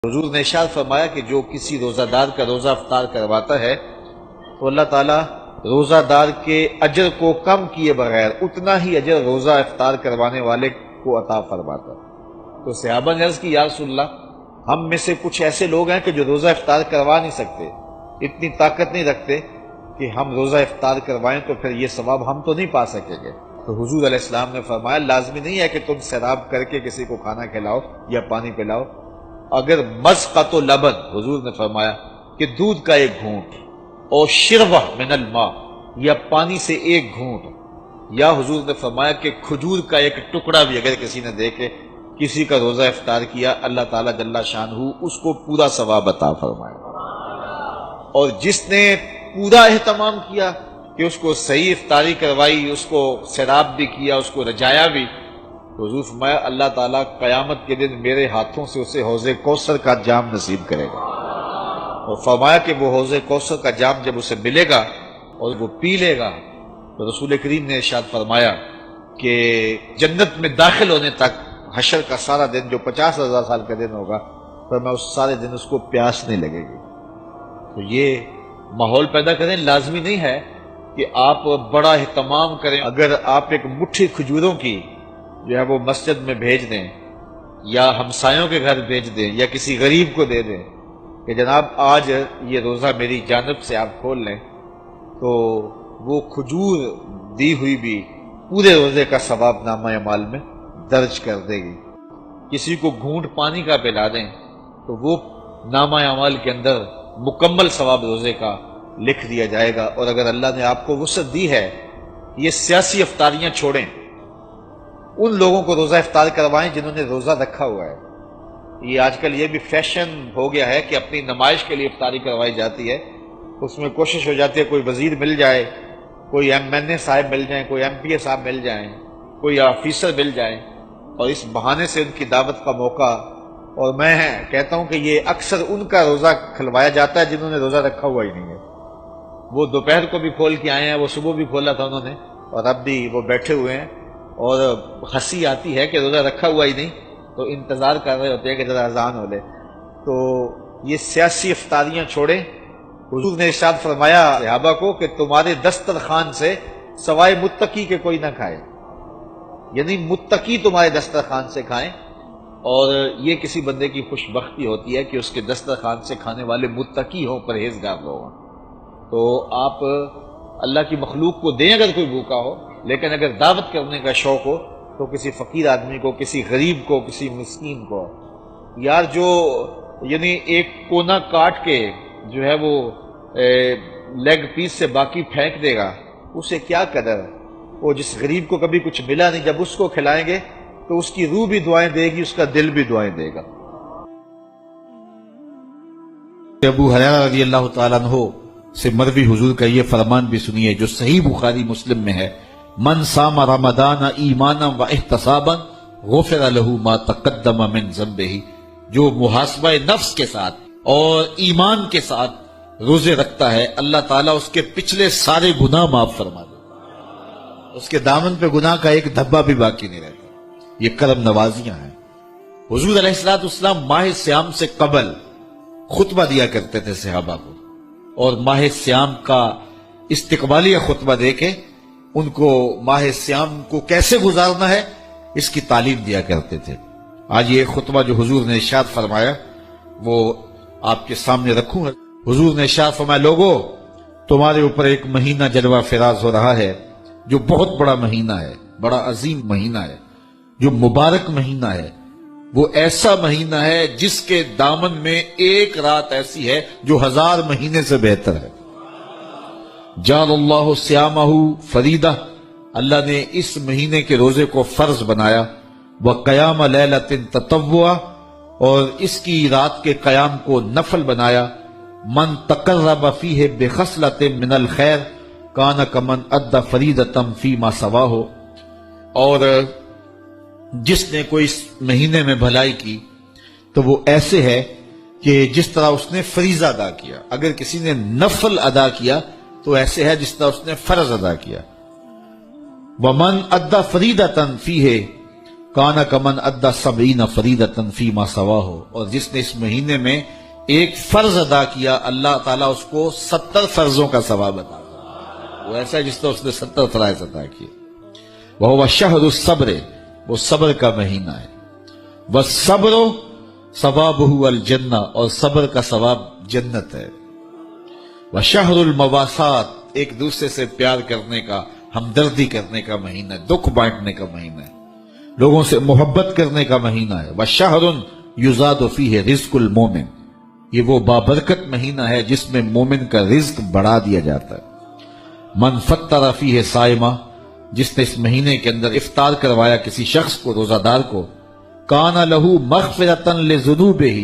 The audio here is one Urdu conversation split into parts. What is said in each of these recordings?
حضور نے ارشاد فرمایا کہ جو کسی روزہ دار کا روزہ افطار کرواتا ہے تو اللہ تعالیٰ روزہ دار کے اجر کو کم کیے بغیر اتنا ہی اجر روزہ افطار کروانے والے کو عطا فرماتا ہے۔ تو صحابہ نے عرض کی یا رسول اللہ، ہم میں سے کچھ ایسے لوگ ہیں کہ جو روزہ افطار کروا نہیں سکتے، اتنی طاقت نہیں رکھتے کہ ہم روزہ افطار کروائیں تو پھر یہ ثواب ہم تو نہیں پا سکیں گے۔ تو حضور علیہ السلام نے فرمایا لازمی نہیں ہے کہ تم سیراب کر کے کسی کو کھانا کھلاؤ یا پانی پلاؤ، اگر مذقۃ لبن، حضور نے فرمایا کہ دودھ کا ایک گھونٹ، اور شربہ من الماء، یا پانی سے ایک گھونٹ، یا حضور نے فرمایا کہ کھجور کا ایک ٹکڑا بھی اگر کسی نے دے کے کسی کا روزہ افطار کیا، اللہ تعالیٰ جل شانہ اس کو پورا ثواب عطا فرمائے۔ اور جس نے پورا اہتمام کیا کہ اس کو صحیح افطاری کروائی، اس کو سیراب بھی کیا، اس کو رجایا بھی، تو حضور فرمایا اللہ تعالیٰ قیامت کے دن میرے ہاتھوں سے اسے حوض کوثر کا جام نصیب کرے گا، اور فرمایا کہ وہ حوض کوثر کا جام جب اسے ملے گا اور وہ پی لے گا تو رسول کریم نے ارشاد فرمایا کہ جنت میں داخل ہونے تک حشر کا سارا دن جو 50,000 سال کا دن ہوگا، فرمایا اس سارے دن اس کو پیاس نہیں لگے گی۔ تو یہ ماحول پیدا کریں، لازمی نہیں ہے کہ آپ بڑا اہتمام کریں۔ اگر آپ ایک مٹھی کھجوروں کی جو ہے وہ مسجد میں بھیج دیں، یا ہمسایوں کے گھر بھیج دیں، یا کسی غریب کو دے دیں کہ جناب آج یہ روزہ میری جانب سے آپ کھول لیں، تو وہ کھجور دی ہوئی بھی پورے روزے کا ثواب نامہ اعمال میں درج کر دے گی۔ کسی کو گھونٹ پانی کا پلا دیں تو وہ نامہ اعمال کے اندر مکمل ثواب روزے کا لکھ دیا جائے گا۔ اور اگر اللہ نے آپ کو وسعت دی ہے، یہ سیاسی افطاریاں چھوڑیں، ان لوگوں کو روزہ افطار کروائیں جنہوں نے روزہ رکھا ہوا ہے۔ یہ آج کل یہ بھی فیشن ہو گیا ہے کہ اپنی نمائش کے لیے افطاری کروائی جاتی ہے، اس میں کوشش ہو جاتی ہے کوئی وزیر مل جائے، کوئی MNA صاحب مل جائیں، کوئی MPA صاحب مل جائیں، کوئی آفیسر مل جائیں، اور اس بہانے سے ان کی دعوت کا موقع۔ اور میں کہتا ہوں کہ یہ اکثر ان کا روزہ کھلوایا جاتا ہے جنہوں نے روزہ رکھا ہوا ہی نہیں ہے۔ وہ دوپہر کو بھی کھول کے آئے ہیں، وہ صبح بھی کھولا تھا انہوں نے، اور اب بھی وہ بیٹھے ہوئے ہیں، اور ہنسی آتی ہے کہ روزہ رکھا ہوا ہی نہیں، تو انتظار کر رہے ہوتے ہیں کہ ذرا اذان ہو لے۔ تو یہ سیاسی افطاریاں چھوڑیں۔ حضور نے ارشاد فرمایا صحابہ کو کہ تمہارے دسترخوان سے سوائے متقی کے کوئی نہ کھائے، یعنی متقی تمہارے دسترخوان سے کھائیں، اور یہ کسی بندے کی خوش بختی ہوتی ہے کہ اس کے دسترخوان سے کھانے والے متقی ہوں، پرہیزگار لوگ ہوں۔ تو آپ اللہ کی مخلوق کو دیں اگر کوئی بھوکا ہو، لیکن اگر دعوت کرنے کا شوق ہو تو کسی فقیر آدمی کو، کسی غریب کو، کسی مسکین کو۔ یار جو یعنی ایک کونا کاٹ کے جو ہے وہ لیگ پیس سے باقی پھینک دے گا، اسے کیا قدر؟ وہ جس غریب کو کبھی کچھ ملا نہیں، جب اس کو کھلائیں گے تو اس کی روح بھی دعائیں دے گی، اس کا دل بھی دعائیں دے گا۔ ابو ہریرہ رضی اللہ تعالیٰ عنہ سے مروی حضور کا یہ فرمان بھی سنیے جو صحیح بخاری مسلم میں ہے، من صام رمضان ایمانا و احتسابا غفر له ما تقدم من ذنبہ، جو محاسبہ نفس کے ساتھ اور ایمان کے ساتھ روزے رکھتا ہے، اللہ تعالیٰ اس کے پچھلے سارے گناہ معاف فرما دے، اس کے دامن پہ گناہ کا ایک دھبا بھی باقی نہیں رہتا۔ یہ کرم نوازیاں ہیں۔ حضور علیہ السلام ماہ سیام سے قبل خطبہ دیا کرتے تھے صحابہ کو، اور ماہ سیام کا استقبالیہ خطبہ دے کے ان کو ماہ سیام کو کیسے گزارنا ہے اس کی تعلیم دیا کرتے تھے۔ آج یہ خطبہ جو حضور نے ارشاد فرمایا وہ آپ کے سامنے رکھوں گا۔ حضور نے ارشاد فرمایا لوگو، تمہارے اوپر ایک مہینہ جلوہ فراز ہو رہا ہے جو بہت بڑا مہینہ ہے، بڑا عظیم مہینہ ہے، جو مبارک مہینہ ہے۔ وہ ایسا مہینہ ہے جس کے دامن میں ایک رات ایسی ہے جو 1000 مہینے سے بہتر ہے۔ جعل اللہ صیامہ فریدہ، اللہ نے اس مہینے کے روزے کو فرض بنایا، وقیام لیلۃ تطوعا، اور اس کی رات کے قیام کو نفل بنایا، من تقرب فیہ بخصلۃ من الخیر کان کمن ادى فریدۃ فیما سواہ، اور جس نے کوئی اس مہینے میں بھلائی کی تو وہ ایسے ہے کہ جس طرح اس نے فریضہ ادا کیا۔ اگر کسی نے نفل ادا کیا تو ایسے ہے جس طرح اس نے فرض ادا کیا۔ ومن ادى فریدۃ فیہ کانا کمن ادا سبعین فریدۃ فیما سواہ، اور جس نے اس مہینے میں ایک فرض ادا کیا اللہ تعالیٰ اس کو 70 فرضوں کا ثواب عطا کرتا ہے۔ وہ ایسا ہے جس طرح اس نے 70 فرائض عطا کیے۔ وہ شہر الصبر، وہ صبر کا مہینہ ہے۔ والصبر ثوابہ الجنہ، اور صبر کا ثواب جنت ہے۔ وشہر المواسات، ایک دوسرے سے پیار کرنے کا، ہمدردی کرنے کا مہینہ ہے، دکھ بانٹنے کا مہینہ ہے، لوگوں سے محبت کرنے کا مہینہ ہے۔ وشہر یزاد فیہ رزق المومن، یہ وہ بابرکت مہینہ ہے جس میں مومن کا رزق بڑھا دیا جاتا ہے۔ من فطر فیہ صائمہ، جس نے اس مہینے کے اندر افطار کروایا کسی شخص کو، روزہ دار کو، کان لہ مغفرۃ لذنوبہ،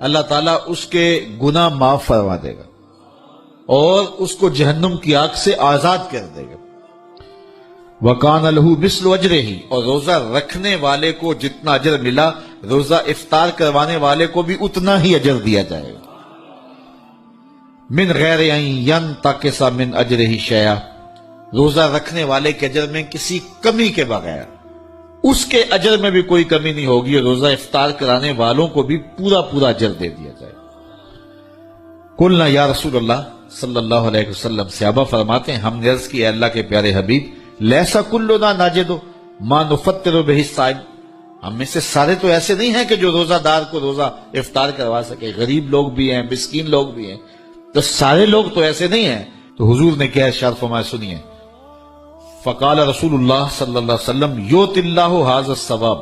اللہ تعالیٰ اس کے گناہ معاف فرما دے گا اور اس کو جہنم کی آگ سے آزاد کر دے گا۔ وَكَانَ لَهُ مِثْلُ أَجْرِهِ، اور روزہ رکھنے والے کو جتنا اجر ملا، روزہ افطار کروانے والے کو بھی اتنا ہی اجر دیا جائے گا۔ مِنْ غَيْرِ أَنْ يَنْتَقِصَ مِنْ أَجْرِهِ شَيْئًا، روزہ رکھنے والے کے اجر میں کسی کمی کے بغیر، اس کے اجر میں بھی کوئی کمی نہیں ہوگی، اور روزہ افطار کرانے والوں کو بھی پورا پورا اجر دے دیا جائے گا۔ قُلْنَا یا رسول اللہ صلی اللہ علیہ وسلم، صحابہ فرماتے ہیں ہم نے عرض کی اے اللہ کے پیارے حبیب، لیسا کلنا ناجد ما نفطر بہ الصائم، ہم میں سے سارے تو ایسے نہیں ہیں کہ جو روزہ دار کو روزہ افطار کروا سکے، غریب لوگ بھی ہیں، مسکین لوگ بھی ہیں، تو سارے لوگ تو ایسے نہیں ہیں۔ تو حضور نے کیا ارشاد فرمایا، سنیے، فقال رسول اللہ صلی اللہ علیہ وسلم یؤت اللہ ھذا الثواب،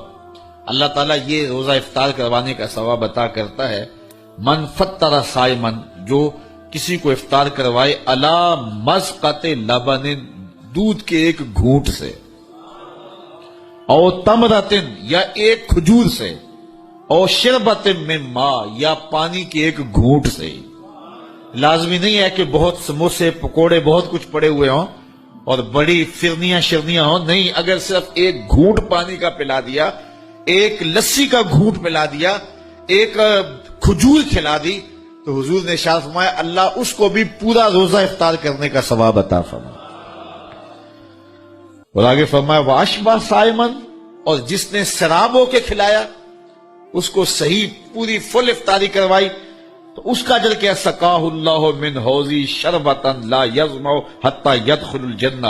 اللہ تعالیٰ یہ روزہ افطار کروانے کا ثواب عطا کرتا ہے، من فطر صائما، جو کسی کو افطار کروائے، علی مذقۃ لبن، دودھ کے ایک گھونٹ سے، او تمرۃ، یا ایک کھجور سے، او شربۃ من ماء، یا پانی کے ایک گھونٹ سے۔ لازمی نہیں ہے کہ بہت سموسے پکوڑے بہت کچھ پڑے ہوئے ہوں اور بڑی فرنیاں شرنیاں ہوں، نہیں، اگر صرف ایک گھونٹ پانی کا پلا دیا، ایک لسی کا گھونٹ پلا دیا، ایک کھجور کھلا دی، تو حضور نے ارشاد فرمایا اللہ اس کو بھی پورا روزہ افطار کرنے کا ثواب عطا فرمائے۔ اور آگے فرمایا واشبع صائمن، اور جس نے سراب ہو کے کھلایا، اس کو صحیح پوری فل افطاری کروائی، تو اس کا اجر کیا، سقاہ اللہ من حوضی شربۃ لا یظمأ حتی یدخل الجنہ،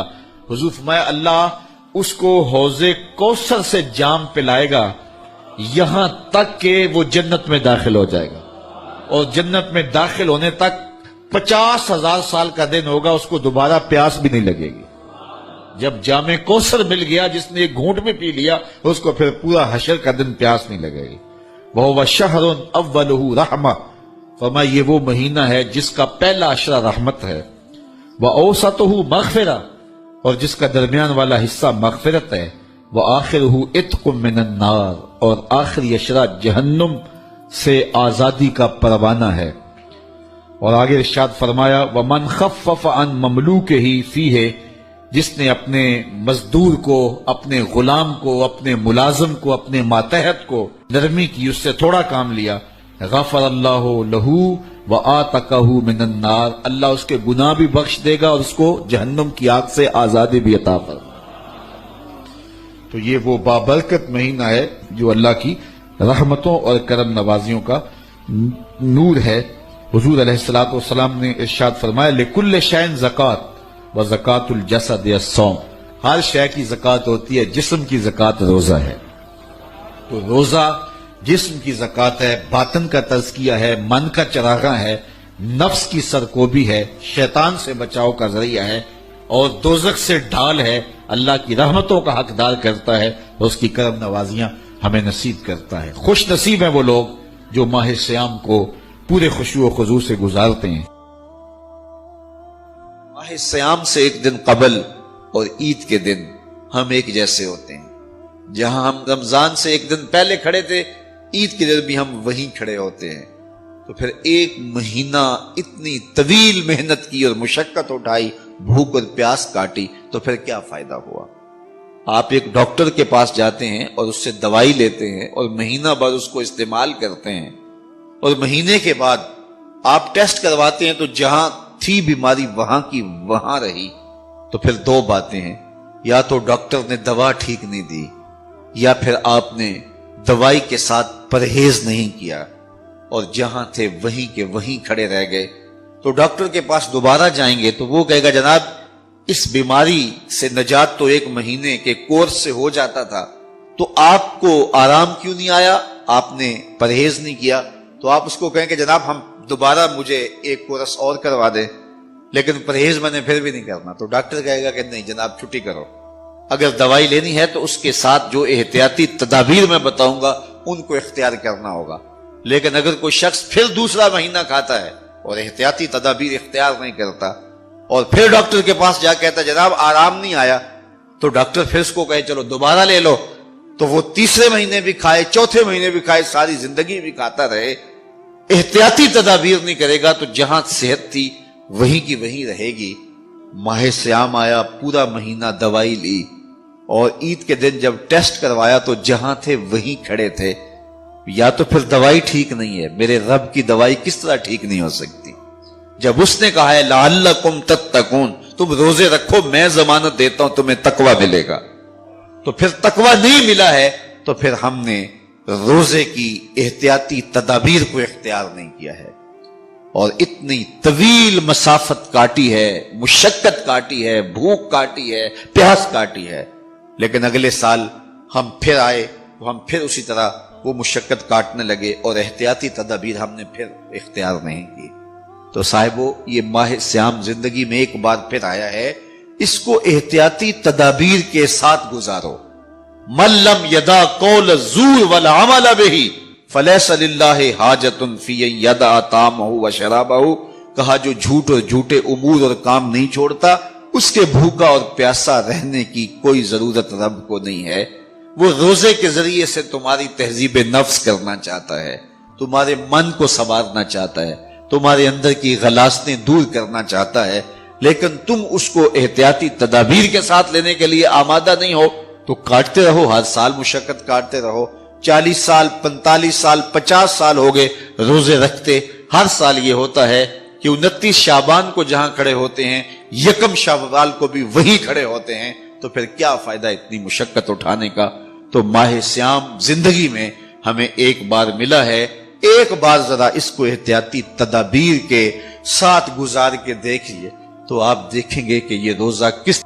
حضور فرمایا اللہ اس کو حوض کوثر سے جام پلائے گا یہاں تک کہ وہ جنت میں داخل ہو جائے گا، اور جنت میں داخل ہونے تک 50,000 سال کا دن ہوگا، اس کو دوبارہ پیاس بھی نہیں لگے گی۔ جب جام کوثر مل گیا، جس نے ایک گھونٹ میں پی لیا، اس کو پھر پورا حشر کا دن پیاس نہیں لگے گی۔ وَهُوَ شَهْرٌ أَوَّلُهُ رَحْمَةٌ، فرمایا یہ وہ مہینہ ہے جس کا پہلا عشرہ رحمت ہے، وَأَوْسَطُهُ مَغْفِرَةٌ، اور جس کا درمیان والا حصہ مغفرت ہے، وَآخِرُهُ عِتْقٌ مِّنَ النَّارِ، اور آخری عشرہ جہنم سے آزادی کا پروانہ ہے۔ اور آگے ارشاد فرمایا وَمَنْ خَفَّفَ عَنْ مَمْلُوكِهِ فِيهِ، جس نے اپنے مزدور کو، اپنے غلام کو، اپنے ملازم کو، اپنے ماتحت کو نرمی کی، اس سے تھوڑا کام لیا، غفر اللہ لہ وآتقہ من النار، اللہ اس کے گناہ بھی بخش دے گا اور اس کو جہنم کی آگ سے آزادی بھی عطا فرمائے۔ تو یہ وہ بابرکت مہینہ ہے جو اللہ کی رحمتوں اور کرم نوازیوں کا نور ہے۔ حضور علیہ الصلوۃ والسلام نے ارشاد فرمایا لکل شیء زکات وزکات الجسد الصوم، ہر شے کی زکات ہوتی ہے، جسم کی زکات روزہ ہے۔ تو روزہ جسم کی زکات ہے، باطن کا تزکیہ ہے، من کا چراغاں ہے، نفس کی سرکوبی ہے، شیطان سے بچاؤ کا ذریعہ ہے، اور دوزخ سے ڈھال ہے، اللہ کی رحمتوں کا حقدار کرتا ہے، اور اس کی کرم نوازیاں ہمیں نصیب کرتا ہے۔ خوش نصیب ہیں وہ لوگ جو ماہ سیام کو پورے خشوع و خضوع سے گزارتے ہیں۔ ماہ سیام سے ایک دن قبل اور عید کے دن ہم ایک جیسے ہوتے ہیں، جہاں ہم رمضان سے ایک دن پہلے کھڑے تھے، عید کے دن بھی ہم وہیں کھڑے ہوتے ہیں۔ تو پھر ایک مہینہ اتنی طویل محنت کی اور مشقت اٹھائی، بھوک اور پیاس کاٹی، تو پھر کیا فائدہ ہوا؟ آپ ایک ڈاکٹر کے پاس جاتے ہیں اور اس سے دوائی لیتے ہیں اور مہینہ بعد اس کو استعمال کرتے ہیں، اور مہینے کے بعد آپ ٹیسٹ کرواتے ہیں تو جہاں تھی بیماری وہاں کی وہاں رہی، تو پھر دو باتیں ہیں، یا تو ڈاکٹر نے دوا ٹھیک نہیں دی، یا پھر آپ نے دوائی کے ساتھ پرہیز نہیں کیا اور جہاں تھے وہیں کے وہیں کھڑے رہ گئے، تو ڈاکٹر کے پاس دوبارہ جائیں گے تو وہ کہے گا جناب اس بیماری سے نجات تو 1 مہینے کے کورس سے ہو جاتا تھا، تو آپ کو آرام کیوں نہیں آیا؟ آپ نے پرہیز نہیں کیا۔ تو آپ اس کو کہیں کہ جناب ہم دوبارہ مجھے 1 کورس اور کروا دیں، لیکن پرہیز میں نے پھر بھی نہیں کرنا، تو ڈاکٹر کہے گا کہ نہیں جناب چھٹی کرو۔ اگر دوائی لینی ہے تو اس کے ساتھ جو احتیاطی تدابیر میں بتاؤں گا ان کو اختیار کرنا ہوگا، لیکن اگر کوئی شخص پھر دوسرا مہینہ کھاتا ہے اور احتیاطی تدابیر اختیار نہیں کرتا اور پھر ڈاکٹر کے پاس جا کہتا جناب آرام نہیں آیا، تو ڈاکٹر پھر اس کو کہے چلو دوبارہ لے لو، تو وہ تیسرے مہینے بھی کھائے، چوتھے مہینے بھی کھائے، ساری زندگی بھی کھاتا رہے، احتیاطی تدابیر نہیں کرے گا تو جہاں صحت تھی وہیں کی وہیں رہے گی۔ ماہ سیام آیا، پورا مہینہ دوائی لی، اور عید کے دن جب ٹیسٹ کروایا تو جہاں تھے وہیں کھڑے تھے۔ یا تو پھر دوائی ٹھیک نہیں ہے، میرے رب کی دوائی کس طرح ٹھیک نہیں ہو سکتی؟ جب اس نے کہا ہے لعلکم تتقون، تم روزے رکھو میں ضمانت دیتا ہوں تمہیں تقوی ملے گا، تو پھر تقوی نہیں ملا ہے تو پھر ہم نے روزے کی احتیاطی تدابیر کو اختیار نہیں کیا ہے، اور اتنی طویل مسافت کاٹی ہے، مشقت کاٹی ہے، بھوک کاٹی ہے، پیاس کاٹی ہے، لیکن اگلے سال ہم پھر آئے تو ہم پھر اسی طرح وہ مشقت کاٹنے لگے اور احتیاطی تدابیر ہم نے پھر اختیار نہیں کی۔ تو صاحبو یہ ماہ سیام زندگی میں ایک بار پھر آیا ہے، اس کو احتیاطی تدابیر کے ساتھ گزارو۔ من لم یدع قول الزور والعمل به فلیس للہ حاجۃ فی ان یدع طعامہ وشرابہ، کہا جو جھوٹ اور جھوٹے امور اور کام نہیں چھوڑتا اس کے بھوکا اور پیاسا رہنے کی کوئی ضرورت رب کو نہیں ہے۔ وہ روزے کے ذریعے سے تمہاری تہذیب نفس کرنا چاہتا ہے، تمہارے من کو سنوارنا چاہتا ہے، تمہارے اندر کی غلاظتیں دور کرنا چاہتا ہے، لیکن تم اس کو احتیاطی تدابیر کے ساتھ لینے کے لیے آمادہ نہیں ہو، تو کاٹتے رہو، ہر سال مشقت کاٹتے رہو۔ 40 سال 45 سال 50 سال ہو گئے روزے رکھتے، ہر سال یہ ہوتا ہے کہ 29 شعبان کو جہاں کھڑے ہوتے ہیں 1 شوال کو بھی وہی کھڑے ہوتے ہیں، تو پھر کیا فائدہ اتنی مشقت اٹھانے کا؟ تو ماہ سیام زندگی میں ہمیں ایک بار ملا ہے، ایک بار ذرا اس کو احتیاطی تدابیر کے ساتھ گزار کے دیکھیے تو آپ دیکھیں گے کہ یہ روزہ کس